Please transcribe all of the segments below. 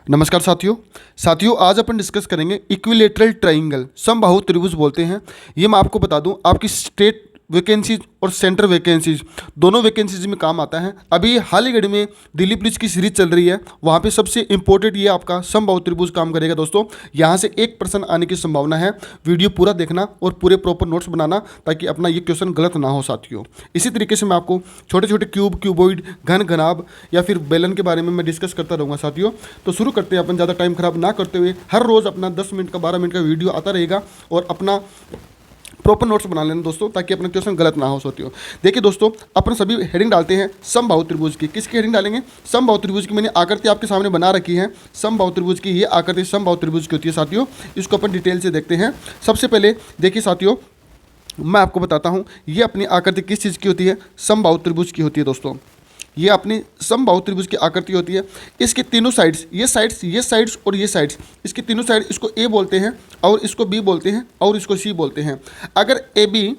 नमस्कार साथियों आज अपन डिस्कस करेंगे इक्विलेटरल ट्राइंगल, समबाहु त्रिभुज बोलते हैं। ये मैं आपको बता दूं, आपकी स्टेट वैकेंसीज और सेंटर वैकेंसीज दोनों वैकेंसीज में काम आता है। अभी हाल ही घड़ी में दिल्ली पुलिस की सीरीज चल रही है, वहाँ पे सबसे इंपॉर्टेंट ये आपका समबाहु त्रिभुज काम करेगा दोस्तों। यहाँ से 1% आने की संभावना है। वीडियो पूरा देखना और पूरे प्रॉपर नोट्स बनाना ताकि अपना ये क्वेश्चन गलत ना हो साथियों। इसी तरीके से मैं आपको छोटे छोटे क्यूब, क्यूबॉइड, घन, घनाभ या फिर बेलन के बारे में मैं डिस्कस करता रहूँगा साथियों। तो शुरू करते हैं अपन, ज़्यादा टाइम खराब ना करते हुए। हर रोज़ अपना 10 मिनट का 12 मिनट का वीडियो आता रहेगा और अपना प्रॉपर नोट्स बना लेना दोस्तों ताकि अपना क्वेश्चन गलत ना हो साथियों। देखिए दोस्तों, अपन सभी हेडिंग डालते हैं समबाहु त्रिभुज की। किसकी हेडिंग डालेंगे? समबाहु त्रिभुज की। मैंने आकृति आपके सामने बना रखी है समबाहु त्रिभुज की। ये आकृति समबाहु त्रिभुज की होती है साथियों। इसको अपन डिटेल से देखते हैं। सबसे पहले देखिए साथियों, मैं आपको बताता हूँ ये अपनी आकृति किस चीज़ की होती है। समबाहु त्रिभुज की होती है दोस्तों। ये अपनी समबाहु त्रिभुज की आकृति होती है। इसके तीनों साइड्स, ये साइड्स और ये साइड्स, इसकी तीनों साइड, इसको ए बोलते हैं और इसको बी बोलते हैं और इसको सी बोलते हैं। अगर ए बी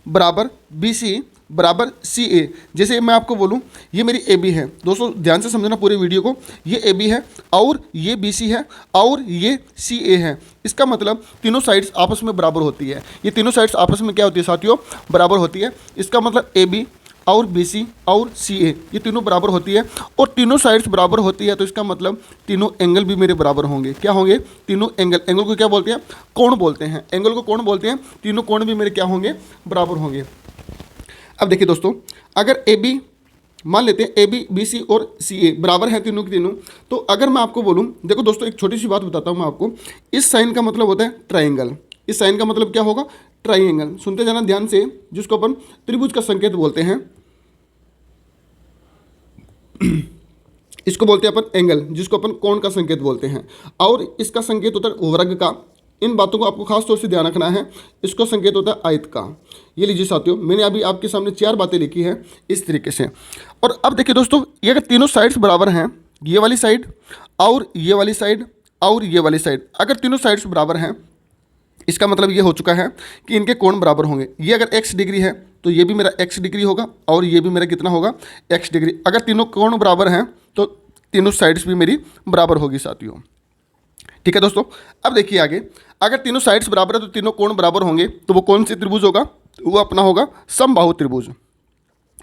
बराबर बी सी बराबर सी ए, जैसे मैं आपको बोलूं ये मेरी ए बी है दोस्तों, ध्यान से समझना पूरे वीडियो को। ये ए बी है और ये बी सी है और ये सी ए है। इसका मतलब तीनों साइड्स आपस में बराबर होती है। ये तीनों साइड्स आपस में क्या होती है साथियों? बराबर होती है। इसका मतलब ए बी और बी सी और सी ए, ये तीनों बराबर होती है और तीनों साइड्स बराबर होती है। तो इसका मतलब तीनों एंगल भी मेरे बराबर होंगे। क्या होंगे? तीनों एंगल। एंगल को क्या बोलते हैं? कोण बोलते हैं। एंगल को कोण बोलते हैं। तीनों कोण भी मेरे क्या होंगे? बराबर होंगे। अब देखिए दोस्तों, अगर ए बी, मान लेते हैं ए बी, बी सी और सी ए बराबर है तीनों के तीनों, तो अगर मैं आपको बोलूँ, देखो दोस्तों एक छोटी सी बात बताता हूँ मैं आपको। इस साइन का मतलब होता है ट्राइंगल। इस साइन का मतलब क्या होगा? ट्राइंगल। सुनते जाना ध्यान से, जिसको अपन त्रिभुज का संकेत बोलते हैं। इसको बोलते हैं अपन एंगल, जिसको अपन कोण का संकेत बोलते हैं। और इसका संकेत होता है वर्ग का। इन बातों को आपको खास तौर से ध्यान रखना है। इसको संकेत होता है आयत का। ये लीजिए साथियों, मैंने अभी आपके सामने 4 बातें लिखी हैं इस तरीके से। और अब देखिए दोस्तों, ये अगर तीनों साइड्स बराबर हैं, ये वाली साइड और ये वाली साइड और ये वाली साइड, अगर तीनों साइड्स बराबर हैं, इसका मतलब ये हो चुका है कि इनके कोण बराबर होंगे। ये अगर x डिग्री है तो ये भी मेरा x डिग्री होगा और ये भी मेरा कितना होगा? x degree. अगर तीनों कोण बराबर हैं तो तीनों साइड्स भी मेरी बराबर होगी साथियों। ठीक है दोस्तों, अब देखिए आगे, अगर तीनों साइड्स बराबर है तो तीनों कोण बराबर होंगे, तो वो कौन सी त्रिभुज होगा? वो अपना होगा समबाहु त्रिभुज।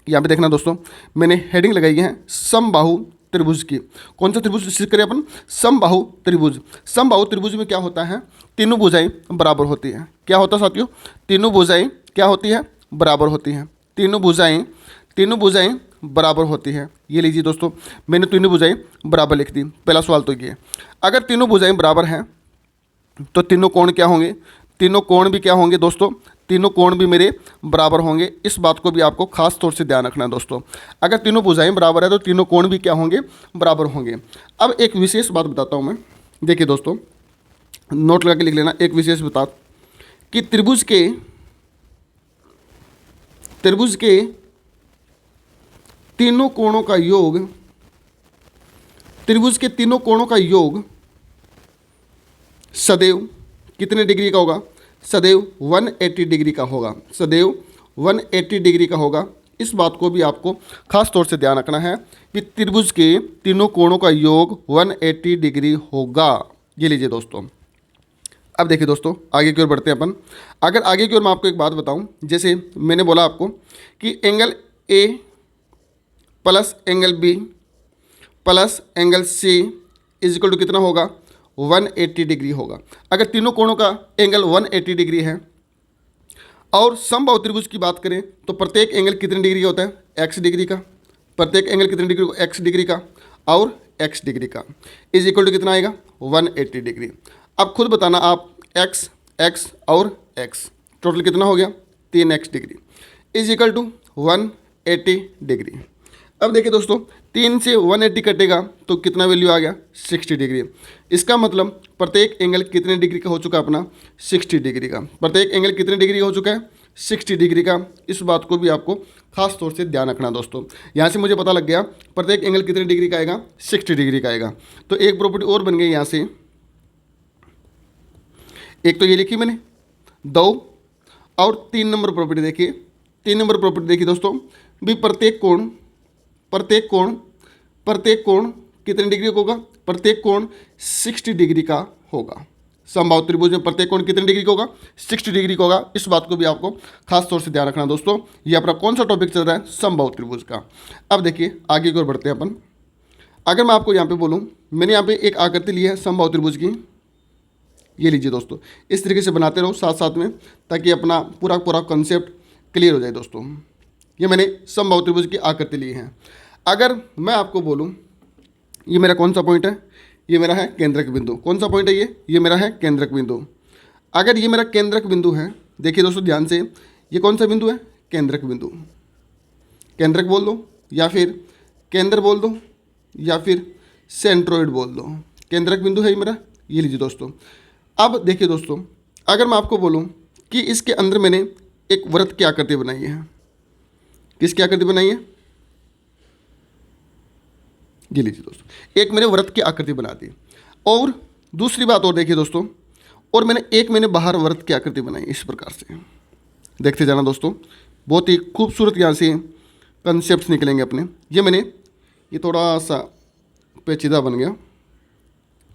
यहाँ पे देखना दोस्तों, मैंने हेडिंग लगाई है समबाहु त्रिभुज की। कौन सा त्रिभुज डिस्कस करें अपन? समबाहु त्रिभुज। समबाहु त्रिभुज में क्या होता है? तीनों भुजाएं बराबर होती है। क्या होता है साथियों? तीनों भुजाएं क्या होती है? बराबर होती हैं। तीनों भुजाएं बराबर होती है। ये लीजिए दोस्तों, मैंने तीनों भुजाएं बराबर लिख दी। पहला सवाल तो ये, अगर तीनों भुजाएं बराबर हैं तो तीनों कोण क्या होंगे? तीनों कोण भी क्या होंगे दोस्तों? तीनों कोण भी मेरे बराबर होंगे। इस बात को भी आपको खास तौर से ध्यान रखना है दोस्तों। अगर तीनों भुजाएं बराबर है तो तीनों कोण भी क्या होंगे? बराबर होंगे। अब एक विशेष बात बताता हूं मैं। देखिए दोस्तों, नोट लगा के लिख लेना। एक विशेष बात कि त्रिभुज के तीनों कोणों का योग, त्रिभुज के तीनों कोणों का योग सदैव कितने डिग्री का होगा? सदैव 180 डिग्री का होगा। सदैव 180 डिग्री का होगा। इस बात को भी आपको खास तौर से ध्यान रखना है कि त्रिभुज के तीनों कोणों का योग 180 डिग्री होगा। ये लीजिए दोस्तों। अब देखिए दोस्तों, आगे की ओर बढ़ते हैं अपन। अगर आगे की ओर मैं आपको एक बात बताऊं, जैसे मैंने बोला आपको कि angle A plus angle B plus angle C is equal to कितना होगा? 180 डिग्री होगा। अगर तीनों कोणों का एंगल 180 डिग्री है और समबाहु त्रिभुज की बात करें तो प्रत्येक एंगल कितने डिग्री का होता है? x डिग्री का। प्रत्येक एंगल कितने डिग्री? x डिग्री का और x डिग्री का इज इक्वल टू कितना आएगा? 180 डिग्री। अब खुद बताना आप, x और x टोटल कितना हो गया? 3x degree is equal to 180 degree. अब देखिए दोस्तों, 3 से 180 कटेगा तो कितना वैल्यू आ गया? 60 डिग्री। इसका मतलब प्रत्येक एंगल कितने डिग्री का हो चुका है अपना? 60 डिग्री का। प्रत्येक एंगल कितने डिग्री का हो चुका है? 60 डिग्री का। इस बात को भी आपको खास तौर से ध्यान रखना दोस्तों। यहाँ से मुझे पता लग गया प्रत्येक एंगल कितने डिग्री का आएगा? 60 डिग्री का आएगा। तो एक प्रॉपर्टी और बन गई यहाँ से। एक तो ये लिखी मैंने, 2 और 3 नंबर प्रॉपर्टी देखिए। 3 नंबर प्रॉपर्टी देखिए दोस्तों, भी प्रत्येक कोण कितने डिग्री का होगा? प्रत्येक कोण 60 डिग्री का होगा। समबाहु त्रिभुज में प्रत्येक कोण कितने डिग्री का होगा? 60 डिग्री का होगा। इस बात को भी आपको खास तौर से ध्यान रखना दोस्तों। ये अपना कौन सा टॉपिक चल रहा है? समबाहु त्रिभुज का। अब देखिए आगे की ओर बढ़ते हैं अपन। अगर मैं आपको यहाँ पे बोलूँ, मैंने यहाँ पे एक आकृति ली है समबाहु त्रिभुज की, ये लीजिए दोस्तों। इस तरीके से बनाते रहो साथ साथ में, ताकि अपना पूरा पूरा कॉन्सेप्ट क्लियर हो जाए दोस्तों। ये मैंने समबाहु त्रिभुज की आकृति ली है। अगर मैं आपको बोलूँ, ये मेरा कौन सा पॉइंट है? ये मेरा है केंद्रक बिंदु। कौन सा पॉइंट है ये मेरा है केंद्रक बिंदु। अगर ये मेरा केंद्रक बिंदु है, देखिए दोस्तों ध्यान से, ये कौन सा बिंदु है? केंद्रक बिंदु। केंद्रक बोल दो, या फिर केंद्र बोल दो, या फिर सेंट्रोइड बोल दो। केंद्रक बिंदु है ये मेरा, ये लीजिए दोस्तों। अब देखिए दोस्तों, अगर मैं आपको बोलूं कि इसके अंदर मैंने एक वृत्त की आकृति बनाई है, किसकी आकृति बनाई है? ये लीजिए दोस्तों, एक मैंने वृत्त की आकृति बना दी। और दूसरी बात और देखिए दोस्तों, और मैंने बाहर वृत्त की आकृति बनाई इस प्रकार से। देखते जाना दोस्तों, बहुत ही खूबसूरत यहाँ से कंसेप्ट निकलेंगे अपने। ये थोड़ा सा पेचीदा बन गया,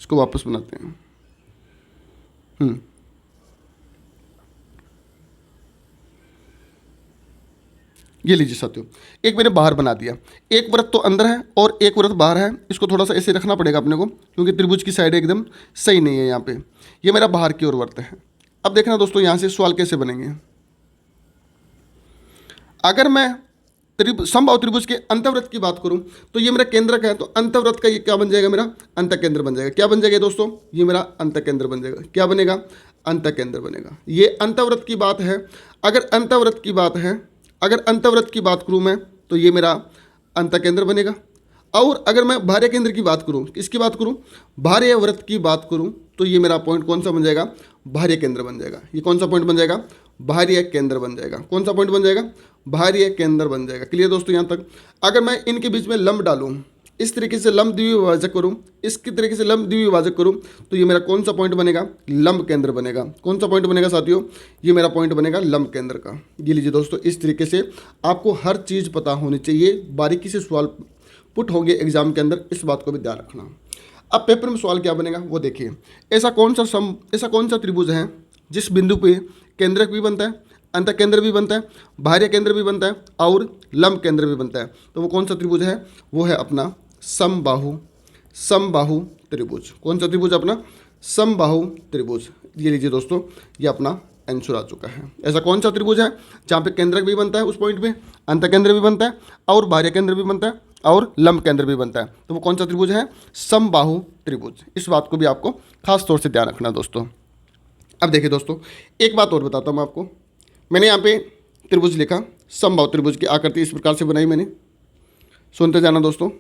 इसको वापस बनाते हैं। ये लीजिए साथियों, एक मैंने बाहर बना दिया। एक वृत्त तो अंदर है और एक वृत्त बाहर है। इसको थोड़ा सा ऐसे रखना पड़ेगा अपने को, क्योंकि त्रिभुज की साइड एकदम सही नहीं है यहाँ पे। ये मेरा बाहर की ओर वृत्त है। अब देखना दोस्तों, यहाँ से सवाल कैसे बनेंगे। अगर मैं समबाहु त्रिभुज के अंतःवृत्त की बात करूं, तो ये मेरा केंद्रक है, तो अंतःवृत्त का ये क्या बन जाएगा? मेरा अंतःकेंद्र बन जाएगा। क्या बन जाएगा दोस्तों? ये मेरा अंतःकेंद्र बन जाएगा। क्या बनेगा? अंतःकेंद्र बनेगा। ये अंतःवृत्त की बात है। अगर अंतःवृत्त की बात करूं मैं, तो ये मेरा अंतःकेंद्र बनेगा। और अगर मैं बाह्य केंद्र की बात करूं, किसकी बात करूं? बाह्य वृत्त की बात करूं, तो ये मेरा पॉइंट कौन सा बन जाएगा? बाह्य केंद्र बन जाएगा। ये कौन सा पॉइंट बन जाएगा? बाह्य केंद्र बन जाएगा। कौन सा पॉइंट बन जाएगा? बाह्य केंद्र बन जाएगा। क्लियर दोस्तों यहाँ तक? अगर मैं इनके बीच में लंब डालूं, इस तरीके से लंब द्विविभाजक करूं, इसकी तरीके से लंब द्विविभाजक करूं, तो ये मेरा कौन सा पॉइंट बनेगा? लंब केंद्र बनेगा। कौन सा पॉइंट बनेगा साथियों? ये मेरा पॉइंट बनेगा लंब केंद्र का। ये लीजिए दोस्तों, इस तरीके से आपको हर चीज़ पता होनी चाहिए। बारीकी से सवाल पुट होंगे एग्जाम के अंदर, इस बात को भी ध्यान रखना। अब पेपर में सवाल क्या बनेगा वो देखिए। ऐसा कौन सा त्रिभुज है जिस बिंदु पे केंद्रक भी बनता है, अंतःकेंद्र भी बनता है, बाह्य केंद्र भी बनता है और लंब केंद्र भी बनता है? तो वो कौन सा त्रिभुज है? वो है अपना समबाहु त्रिभुज। कौन सा त्रिभुज? अपना समबाहु त्रिभुज। ये लीजिए दोस्तों, ये अपना आंसर आ चुका है। ऐसा कौन सा त्रिभुज है जहाँ पे केंद्रक भी बनता है, उस पॉइंट पे अंतःकेंद्र भी बनता है और बाह्य केंद्र भी बनता है और लंब केंद्र भी बनता है? तो वो कौन सा त्रिभुज है? समबाहु त्रिभुज। इस बात को भी आपको खास तौर से ध्यान रखना दोस्तों। अब देखिए दोस्तों, एक बात और बताता हूँ आपको। मैंने यहाँ पे त्रिभुज लिखा, समबाहु त्रिभुज की आकृति इस प्रकार से बनाई मैंने। सुनते जाना दोस्तों।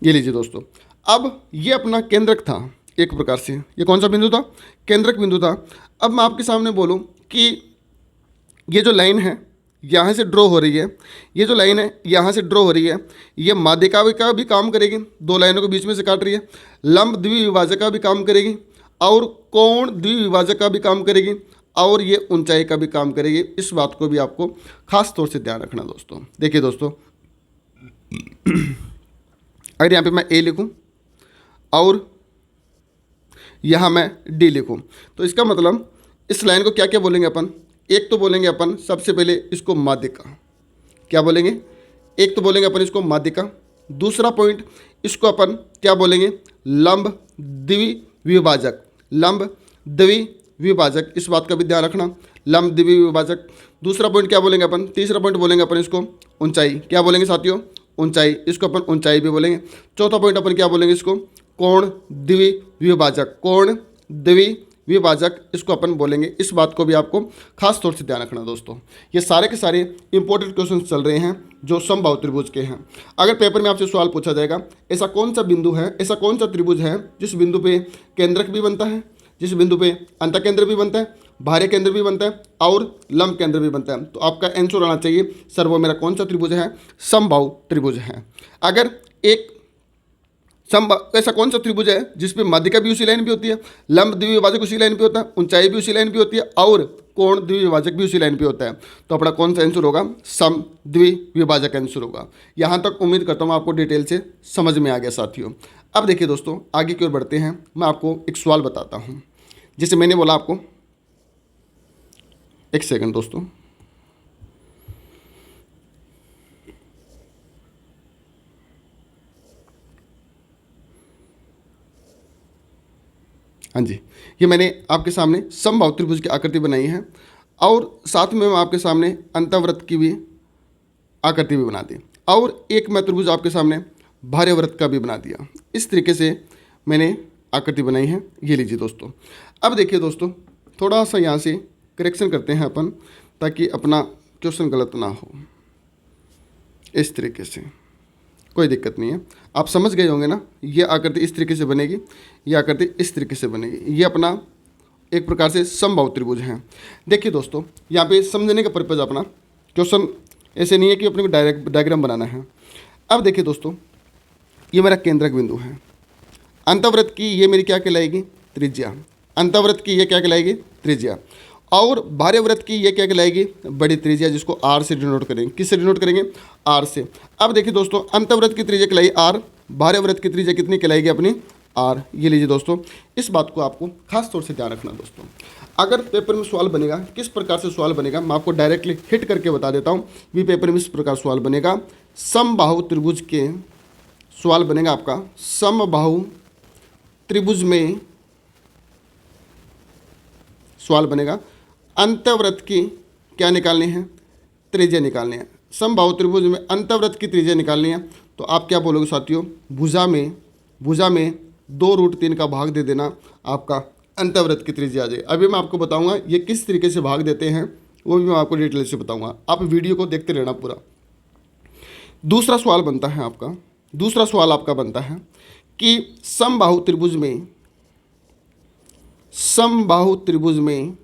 ये लीजिए दोस्तों, अब ये अपना केंद्रक था एक प्रकार से। ये कौन सा बिंदु था? केंद्रक बिंदु था। अब मैं आपके सामने बोलूँ कि ये जो लाइन है यहाँ से ड्रॉ हो रही है, ये जो लाइन है यहाँ से ड्रॉ हो रही है, ये माध्यिका का भी काम करेगी, दो लाइनों के बीच में से काट रही है। लंब द्विविभाजक का भी काम करेगी और कोण द्विविभाजक का भी काम करेगी और ये ऊंचाई का भी काम करेगी। इस बात को भी आपको खास तौर से ध्यान रखना दोस्तों। देखिए दोस्तों, अगर यहाँ पे मैं ए लिखूँ और यहाँ मैं डी लिखूँ, तो इसका मतलब इस लाइन को क्या क्या बोलेंगे अपन? एक तो बोलेंगे अपन सबसे पहले इसको माध्यिका। क्या बोलेंगे? एक तो बोलेंगे अपन इसको माध्यिका। दूसरा पॉइंट, इसको अपन क्या बोलेंगे? लंब द्विविभाजक। लंब द्विविभाजक, इस बात का भी ध्यान रखना, लंब द्विविभाजक। दूसरा पॉइंट क्या बोलेंगे अपन? तीसरा पॉइंट बोलेंगे अपन इसको ऊंचाई। क्या बोलेंगे साथियों? ऊंचाई। इसको अपन ऊंचाई भी बोलेंगे। चौथा पॉइंट अपन क्या बोलेंगे? इसको कोण द्विविभाजक। कोण द्विविभाजक इसको अपन बोलेंगे। इस बात को भी आपको खास तौर से ध्यान रखना दोस्तों। ये सारे के सारे इंपॉर्टेंट क्वेश्चन चल रहे हैं जो समबाहु त्रिभुज के हैं। अगर पेपर में आपसे सवाल पूछा जाएगा, ऐसा कौन सा बिंदु है, ऐसा कौन सा त्रिभुज है जिस बिंदु पे केंद्रक भी बनता है, जिस बिंदु पे अंतःकेंद्र भी बनता है, बाह्य केंद्र भी बनता है और लंब केंद्र भी बनता है? तो आपका आंसर आना चाहिए सर वो मेरा कौन सा त्रिभुज है? समबाहु त्रिभुज है। अगर एक ऐसा कौन सा त्रिभुज है जिसपे माध्यिका भी उसी लाइन पे होती है, लंब द्विविभाजक उसी लाइन पे होता है, ऊंचाई भी उसी लाइन पे होती है और कोण द्विविभाजक भी उसी लाइन पे होता है। तो अपना कौन सा आंसर होगा? सम द्विविभाजक आंसर होगा। यहाँ तक उम्मीद करता हूँ आपको डिटेल से समझ में आ गया साथियों। अब देखिए दोस्तों, आगे की ओर बढ़ते हैं। मैं आपको एक सवाल बताता हूँ। जैसे मैंने बोला आपको, एक सेकंड दोस्तों, हाँ जी, ये मैंने आपके सामने समबाहु त्रिभुज की आकृति बनाई है और साथ में मैं आपके सामने अंतःवृत्त की भी आकृति भी बना दी और एक मैं त्रिभुज आपके सामने भार्यवृत्त का भी बना दिया। इस तरीके से मैंने आकृति बनाई है। ये लीजिए दोस्तों। अब देखिए दोस्तों, थोड़ा सा यहाँ से करेक्शन करते हैं अपन, ताकि अपना क्वेश्चन गलत ना हो। इस तरीके से कोई दिक्कत नहीं है, आप समझ गए होंगे ना। ये आकृति इस तरीके से बनेगी, ये आकृति इस तरीके से बनेगी। ये अपना एक प्रकार से समबाहु त्रिभुज है। देखिए दोस्तों, यहाँ पे समझने का पर्पज़ अपना क्वेश्चन ऐसे नहीं है कि अपने को डायरेक्ट डायग्राम बनाना है। अब देखिए दोस्तों, ये मेरा केंद्रक बिंदु है। अंतःवृत्त की ये मेरी क्या कहलाएगी? त्रिज्या। अंतःवृत्त की ये क्या कहलाएगी? त्रिज्या। और भार्यवृत्त की ये क्या कहलाएगी? बड़ी त्रिज्या, जिसको आर से डिनोट करेंगे। किससे डिनोट करेंगे? आर से। अब देखिए दोस्तों, अंतःवृत्त की त्रिज्या कहलाई आर, भार्यवृत्त की त्रिज्या कितनी कहलाएगी? अपनी आर। ये लीजिए दोस्तों, इस बात को आपको खास तौर से ध्यान रखना दोस्तों। अगर पेपर में सवाल बनेगा, किस प्रकार से सवाल बनेगा मैं आपको डायरेक्टली हिट करके बता देता हूँ। भी पेपर में इस प्रकार सवाल बनेगा, समबाहु त्रिभुज के सवाल बनेगा आपका। समबाहु त्रिभुज में सवाल बनेगा, अंतःवृत्त की क्या निकालनी है? त्रिज्या निकालनी है। समबाहु त्रिभुज में अंतःवृत्त की त्रिज्या निकालनी है। तो आप क्या बोलोगे साथियों? भुजा में 2√3 का भाग दे देना, आपका अंतःवृत्त की त्रिज्या आ जाए। अभी मैं आपको बताऊंगा ये किस तरीके से भाग देते हैं, वो भी मैं आपको डिटेल से बताऊंगा। आप वीडियो को देखते रहना पूरा। दूसरा सवाल बनता है आपका कि समबाहु त्रिभुज में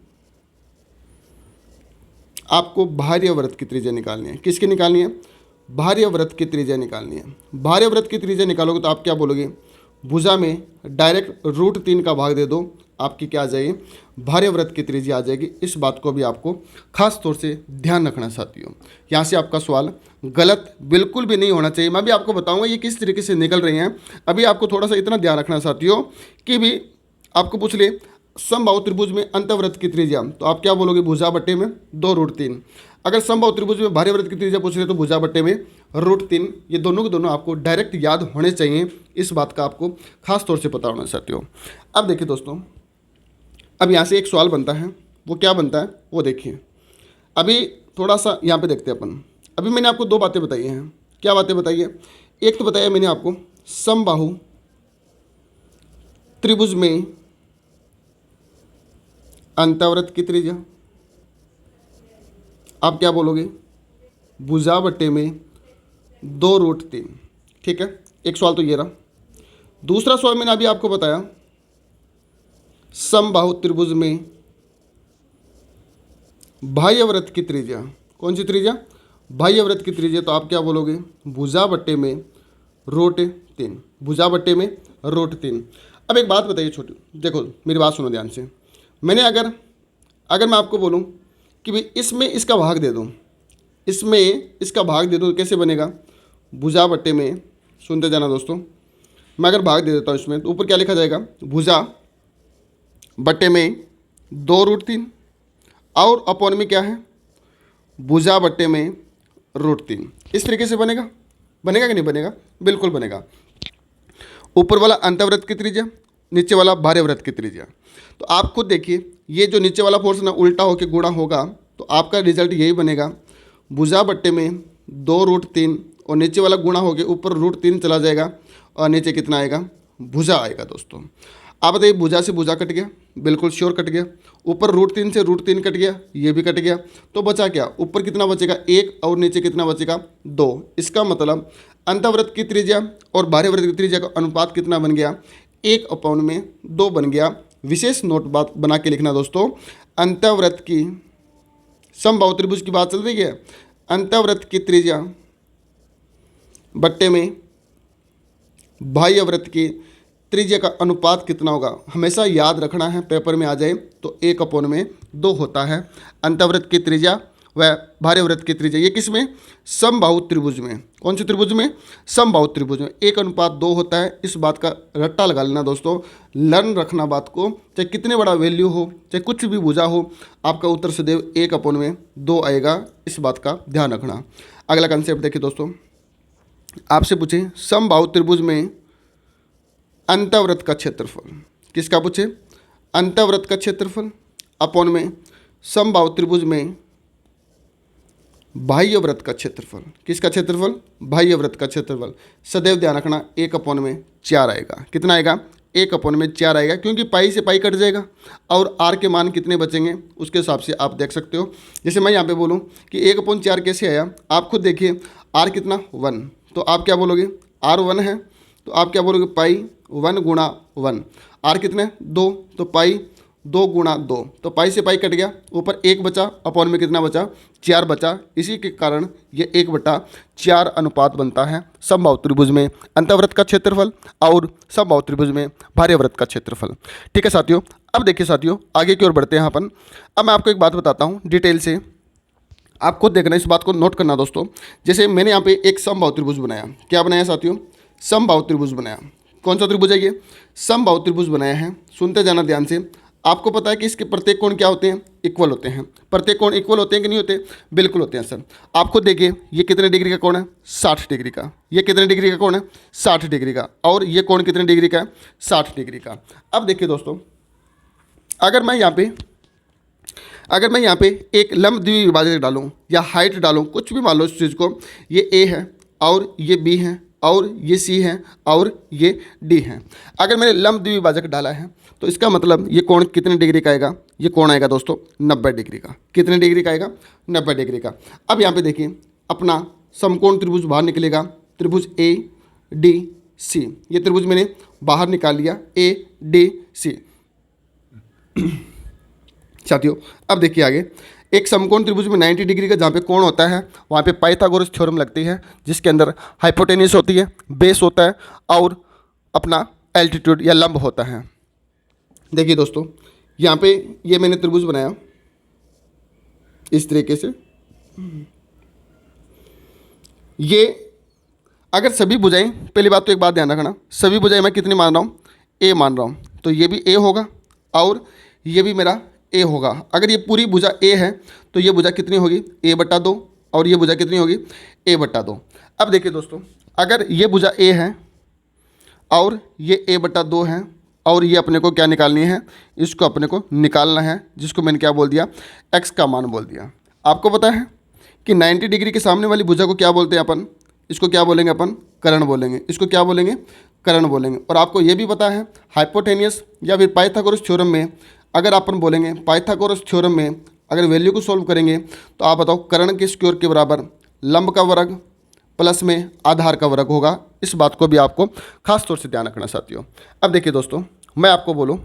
आपको भार्यवृत्त की त्रिज्या निकालनी है। किसकी निकालनी है? भार्यवृत्त की त्रिज्या निकालनी है। भार्यवृत्त की त्रिज्या निकालोगे तो आप क्या बोलोगे? भुजा में डायरेक्ट √3 का भाग दे दो, आपकी क्या आ जाएगी? भार्यवृत्त की त्रिज्या आ जाएगी। इस बात को भी आपको खास तौर से ध्यान रखना साथियों। यहाँ से आपका सवाल गलत बिल्कुल भी नहीं होना चाहिए। मैं भी आपको बताऊंगा ये किस तरीके से निकल रही हैं। अभी आपको थोड़ा सा इतना ध्यान रखना साथियों कि भी आपको पूछ ले समबाहु त्रिभुज में अंतःवृत्त की त्रिज्या, तो आप क्या बोलोगे? भुजा बट्टे में 2√3। अगर समबाहु त्रिभुज में भार्यवृत्त की त्रिज्या पूछ रहे तो भुजा बट्टे में √3। ये दोनों के दोनों आपको डायरेक्ट याद होने चाहिए। इस बात का आपको खास तौर से पता होना साथियों। अब देखिए दोस्तों, अब यहाँ से एक सवाल बनता है। वो क्या बनता है वो देखिए। अभी थोड़ा सा यहाँ पे देखते हैं अपन। अभी मैंने आपको 2 बातें बताई हैं। क्या बातें बताई है? एक तो बताया मैंने आपको समबाहु त्रिभुज में अंतःवृत्त की त्रिज्या, आप क्या बोलोगे? भुजा बट्टे में 2√3। ठीक है, एक सवाल तो ये रहा। दूसरा सवाल मैंने अभी आपको बताया, समबाहु त्रिभुज में बाह्यवृत्त की त्रिज्या। कौन सी त्रिज्या? बाह्यवृत्त की त्रिज्या। तो आप क्या बोलोगे? भुजा बट्टे में √3। भुजा बट्टे में √3। अब एक बात बताइए छोटी, देखो मेरी बात सुनो ध्यान से। मैंने अगर मैं आपको बोलूं कि भाई इसमें इसका भाग दे दूं, इसमें इसका भाग दे दूं तो कैसे बनेगा? भुजा बट्टे में, सुनते जाना दोस्तों, मैं अगर भाग दे देता हूं इसमें तो ऊपर क्या लिखा जाएगा? भुजा बट्टे में 2√3 और अपॉन में क्या है? भुजा बट्टे में √3। इस तरीके से बनेगा कि नहीं बनेगा? बिल्कुल बनेगा। ऊपर वाला अंतःवृत्त की त्रिज्या, नीचे वाला भार्यवृत्त की त्रिज्या। तो आप खुद देखिए, ये जो नीचे वाला पोर्शन है उल्टा होकर गुणा होगा तो आपका रिजल्ट यही बनेगा। भुजा बट्टे में 2√3 और नीचे वाला गुणा होकर ऊपर √3 चला जाएगा और नीचे कितना आएगा? भुजा आएगा दोस्तों। आप बताइए, भुजा से भुजा कट गया, बिल्कुल श्योर कट गया। ऊपर √3 से √3 कट गया, ये भी कट गया। तो बचा क्या? ऊपर कितना बचेगा? 1 और नीचे कितना बचेगा? 2। इसका मतलब अंतःवृत्त की त्रिज्या और बाह्यवृत्त की त्रिज्या का अनुपात कितना बन गया? 1/2 बन गया। विशेष नोट बात बना के लिखना दोस्तों, अंतःवृत्त की समबाहु त्रिभुज की बात चल रही है। अंतःवृत्त की त्रिज्या बट्टे में बाह्यवृत्त की त्रिज्या का अनुपात कितना होगा, हमेशा याद रखना है, पेपर में आ जाए तो 1/2 होता है अंतःवृत्त की त्रिज्या व बाह्य वृत्त की त्रिज्या। ये किस में, समबाहु त्रिभुज में। कौन से त्रिभुज में, समबाहु त्रिभुज में 1:2 होता है। इस बात का रट्टा लगा लेना दोस्तों, लर्न रखना बात को, चाहे कितने बड़ा वैल्यू हो, चाहे कुछ भी भुजा हो, आपका उत्तर सदैव 1/2 आएगा। इस बात का ध्यान रखना। अगला कंसेप्ट देखिए दोस्तों, आपसे पूछे समबाहु त्रिभुज में अंतःवृत्त का क्षेत्रफल। किसका पूछे, अंतःवृत्त का क्षेत्रफल अपॉन में समबाहु त्रिभुज में बाह्य वृत्त का क्षेत्रफल। किसका क्षेत्रफल, बाह्य वृत्त का क्षेत्रफल। सदैव ध्यान रखना 1/4 आएगा। कितना आएगा, 1/4 आएगा, क्योंकि पाई से पाई कट जाएगा और आर के मान कितने बचेंगे उसके हिसाब से आप देख सकते हो। जैसे मैं यहाँ पे बोलूँ कि 1/4 कैसे आया, आप खुद देखिए, आर कितना 1, तो आप क्या बोलोगे, आर 1 है, तो आप क्या बोलोगे, पाई 1 गुणा 1। आर कितने 2, तो पाई 2 गुणा 2, तो पाई से पाई कट गया, ऊपर 1 बचा, अपॉन में कितना बचा, 4 बचा। इसी के कारण ये 1/4 अनुपात बनता है समबाहु त्रिभुज में अंतःवृत्त का क्षेत्रफल और समबाहु त्रिभुज में बाह्य वृत्त का क्षेत्रफल। ठीक है साथियों, अब देखिए साथियों, आगे की ओर बढ़ते हैं अपन। अब मैं आपको एक बात बताता हूँ डिटेल से, आपको देखना, इस बात को नोट करना दोस्तों। जैसे मैंने यहाँ पे एक समबाहु त्रिभुज बनाया, क्या बनाया साथियों, समबाहु त्रिभुज बनाया। कौन सा त्रिभुज है ये, समबाहु त्रिभुज बनाया है। सुनते जाना ध्यान से। आपको पता है कि इसके प्रत्येक कोण क्या होते हैं, इक्वल होते हैं। प्रत्येक कोण इक्वल होते हैं कि नहीं होते, बिल्कुल होते हैं सर। आपको देखिए ये कितने डिग्री का कोण है, 60 डिग्री का। ये कितने डिग्री का कोण है, 60 डिग्री का। और ये कोण कितने डिग्री का है, 60 डिग्री का। अब देखिए दोस्तों, अगर मैं यहाँ पे एक लंब द्विभाजक डालूँ या हाइट डालूँ, कुछ भी मान लो इस चीज़ को, ये ए है और ये बी है और ये सी है और ये डी है। अगर मैंने लंब द्विभाजक डाला है तो इसका मतलब ये कोण कितने डिग्री का आएगा, ये कोण आएगा दोस्तों 90 डिग्री का। कितने डिग्री का आएगा, 90 डिग्री का। अब यहाँ पे देखिए अपना समकोण त्रिभुज बाहर निकलेगा, त्रिभुज ए डी सी। ये त्रिभुज मैंने बाहर निकाल लिया, ए डी सी। साथियों अब देखिए आगे, एक समकोण त्रिभुज में 90 डिग्री का जहाँ पे कोण होता है वहाँ पे पाइथागोरस थ्योरम लगती है, जिसके अंदर हाइपोटेन्यूस होती है, बेस होता है और अपना एल्टीट्यूड या लंब होता है। देखिए दोस्तों, यहाँ पे ये मैंने त्रिभुज बनाया इस तरीके से। ये अगर सभी भुजाएं, पहली बात तो एक बात ध्यान रखना, सभी भुजाएं मैं कितनी मान रहा हूँ, ए मान रहा हूँ, तो ये भी ए होगा और ये भी मेरा ए होगा। अगर ये पूरी भुजा ए है तो ये भुजा कितनी होगी, a/2, और ये भुजा कितनी होगी, a/2। अब देखिए दोस्तों, अगर ये भुजा ए है और ये a/2 है और ये अपने को क्या निकालनी है, इसको अपने को निकालना है, जिसको मैंने क्या बोल दिया, x का मान बोल दिया। आपको पता है कि 90 डिग्री के सामने वाली भुजा को क्या बोलते हैं अपन, इसको क्या बोलेंगे अपन, कर्ण बोलेंगे। इसको क्या बोलेंगे, कर्ण बोलेंगे। और आपको ये भी पता है हाइपोटेनियस या फिर पाइथागोरस थ्योरम में, अगर अपन बोलेंगे पाइथागोरस थ्योरम में अगर वैल्यू को सॉल्व करेंगे तो आप बताओ कर्ण के स्क्वायर के बराबर लंब का वर्ग प्लस में आधार का वर्ग होगा। इस बात को भी आपको खास तौर से ध्यान रखना साथियों। अब देखिए दोस्तों, मैं आपको बोलूँ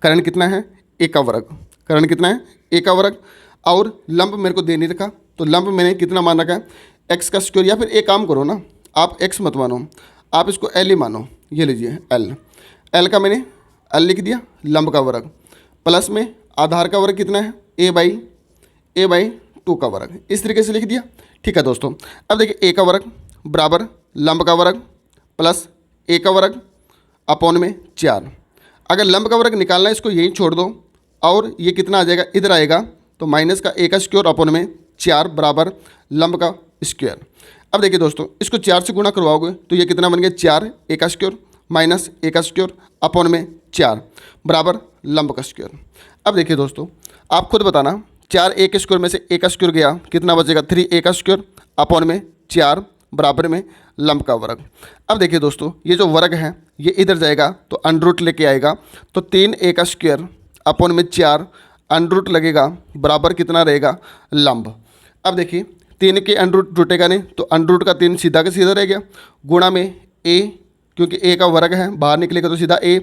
कर्ण कितना है, ए का वर्ग। कर्ण कितना है, ए का वर्ग। और लंब मेरे को दे नहीं रखा, तो लंब मैंने कितना मान रखा है, एक्स का स्क्वायर। या फिर एक काम करो ना, आप एक्स मत मानो, आप इसको एल ही मानो। ये लीजिए एल, एल का मैंने एल लिख दिया, लंब का वर्ग प्लस में आधार का वर्ग कितना है, a/2 का वर्ग। इस तरीके से लिख दिया। ठीक है दोस्तों, अब देखिए ए का वर्ग बराबर लंब का वर्ग प्लस ए का वर्ग अपॉन में 4। अगर लंब का वर्ग निकालना है इसको यहीं छोड़ दो और ये कितना आ जाएगा, इधर आएगा, तो माइनस का ए का स्क्वायर अपॉन में 4 बराबर लंब का स्क्वायर। अब देखिए दोस्तों, इसको 4 से गुणा करवाओगे तो ये कितना बन गया, 4 ए का स्क्वायर माइनस ए का स्क्वायर अपॉन में 4 बराबर लंब का स्क्वायर। अब देखिए दोस्तों, आप खुद बताना, 4 ए के स्क्वायर में से ए का स्क्वायर गया, कितना बचेगा, 3 ए का स्क्वायर अपॉन में 4 बराबर में लंब का वर्ग। अब देखिए दोस्तों, ये जो वर्ग है ये इधर जाएगा तो अंडर लेके आएगा, तो 3 ए का स्क्वायर अपॉन में 4 अंडर लगेगा बराबर कितना रहेगा, लंब। अब देखिए 3 के अंडर टूटेगा नहीं, तो अंडर का 3 सीधा का सीधा रह गया, गुणा में ए, क्योंकि ए का वर्ग है बाहर निकलेगा तो सीधा ए,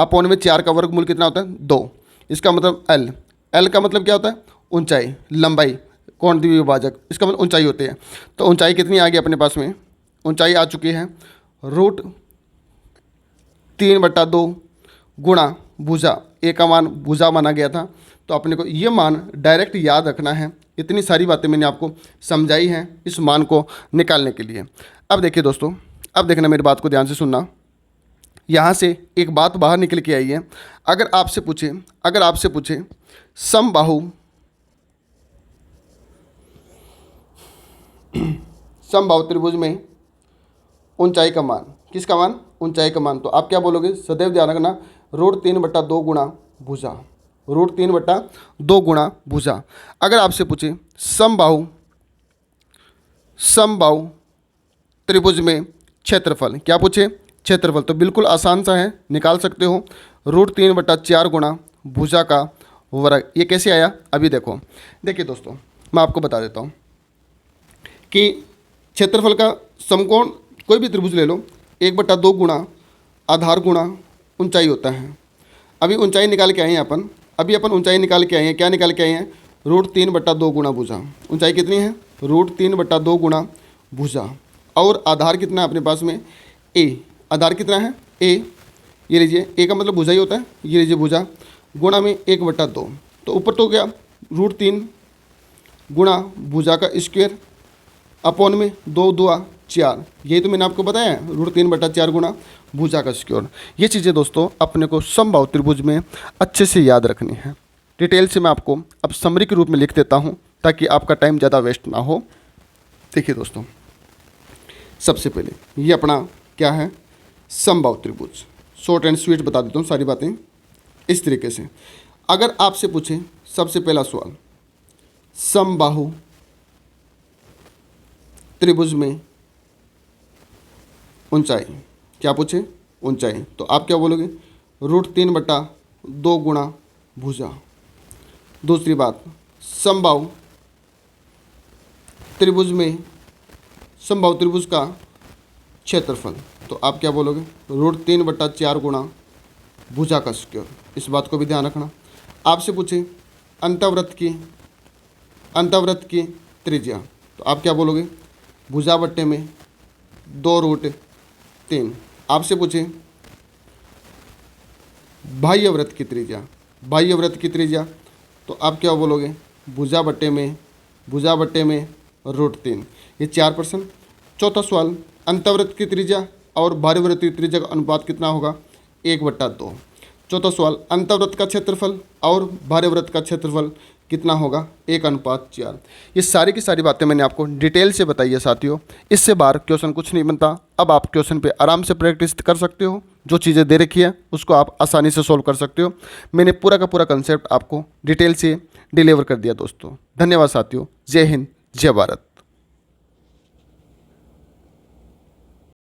अपॉन में 4 का वर्गमूल कितना होता है, 2। इसका मतलब एल, एल का मतलब क्या होता है, ऊंचाई, लंबाई, कोण द्विभाजक, इसका मतलब ऊंचाई होती है। तो ऊंचाई कितनी आ गई अपने पास में, ऊंचाई आ चुकी है 3/2 गुणा भुजा, ए का मान भुजा माना गया था, तो अपने को ये मान डायरेक्ट याद रखना है। इतनी सारी बातें मैंने आपको समझाई हैं इस मान को निकालने के लिए। अब देखिए दोस्तों, अब देखना, मेरी बात को ध्यान से सुनना। यहाँ से एक बात बाहर निकल के आई है। अगर आपसे पूछे समबाहु त्रिभुज में ऊंचाई का मान, किसका मान? ऊंचाई का मान, तो आप क्या बोलोगे? सदैव ध्यान रखना, √3/2 गुणा भुजा, √3/2 गुणा भुजा। अगर आपसे पूछे समबाहु त्रिभुज में क्षेत्रफल, क्या पूछे? क्षेत्रफल, तो बिल्कुल आसान सा है, निकाल सकते हो, √3/4 गुणा भुजा का वर्ग। ये कैसे आया? अभी देखिए दोस्तों, मैं आपको बता देता हूँ कि क्षेत्रफल का समकोण कोई भी त्रिभुज ले लो, 1/2 गुणा आधार गुणा ऊंचाई होता है। अभी ऊंचाई निकाल के आए हैं अपन, ऊंचाई निकाल के आए हैं। क्या निकाल के आए हैं? √3/2 गुणा भुजा। ऊंचाई कितनी है? √3/2 गुणा भुजा। और आधार कितना है अपने पास में? ए। आधार कितना है? ए। ये लीजिए, ए का मतलब भुजा ही होता है, ये लीजिए भुजा, गुणा में 1/2, तो ऊपर तो क्या √3 गुणा भुजा का स्क्वायर अपॉन में 2×2 4, यही तो मैंने आपको बताया है, √3/4 गुणा भुजा का स्क्वायर। ये चीज़ें दोस्तों अपने को समबाहु त्रिभुज में अच्छे से याद रखनी है। डिटेल से मैं आपको अब समरी के रूप में लिख देता हूँ ताकि आपका टाइम ज़्यादा वेस्ट ना हो। देखिए दोस्तों, सबसे पहले ये अपना क्या है? समबाहु त्रिभुज। शॉर्ट एंड स्वीट बता देता हूँ सारी बातें इस तरीके से। अगर आपसे पूछे सबसे पहला सवाल, समबाहु त्रिभुज में ऊंचाई, क्या पूछे? ऊंचाई, तो आप क्या बोलोगे? √3/2 गुणा भुजा। दूसरी बात, समबाहु त्रिभुज का क्षेत्रफल, तो आप क्या बोलोगे? √3/4 गुणा भुजा का स्क्वायर। इस बात को भी ध्यान रखना। आपसे पूछे अंतःवृत्त की त्रिज्या, तो आप क्या बोलोगे? भुजा बट्टे में 2√3। आपसे पूछे बाह्य वृत्त की त्रिज्या, तो आप क्या बोलोगे? भुजा बट्टे में √3। ये 4%। चौथा सवाल, अंतःवृत्त की त्रिज्या और बाह्य वृत्त की त्रिज्या का अनुपात कितना होगा? 1/2। चौथा सवाल, अंतःवृत्त का क्षेत्रफल और बाह्य वृत्त का क्षेत्रफल कितना होगा? 1/4। ये सारी की सारी बातें मैंने आपको डिटेल से बताई है साथियों। इससे बाहर क्वेश्चन कुछ नहीं बनता। अब आप क्वेश्चन पे आराम से प्रैक्टिस कर सकते हो। जो चीज़ें दे रखी है उसको आप आसानी से सॉल्व कर सकते हो। मैंने पूरा का पूरा कंसेप्ट आपको डिटेल से डिलीवर कर दिया दोस्तों। धन्यवाद साथियों। जय हिंद, जय भारत।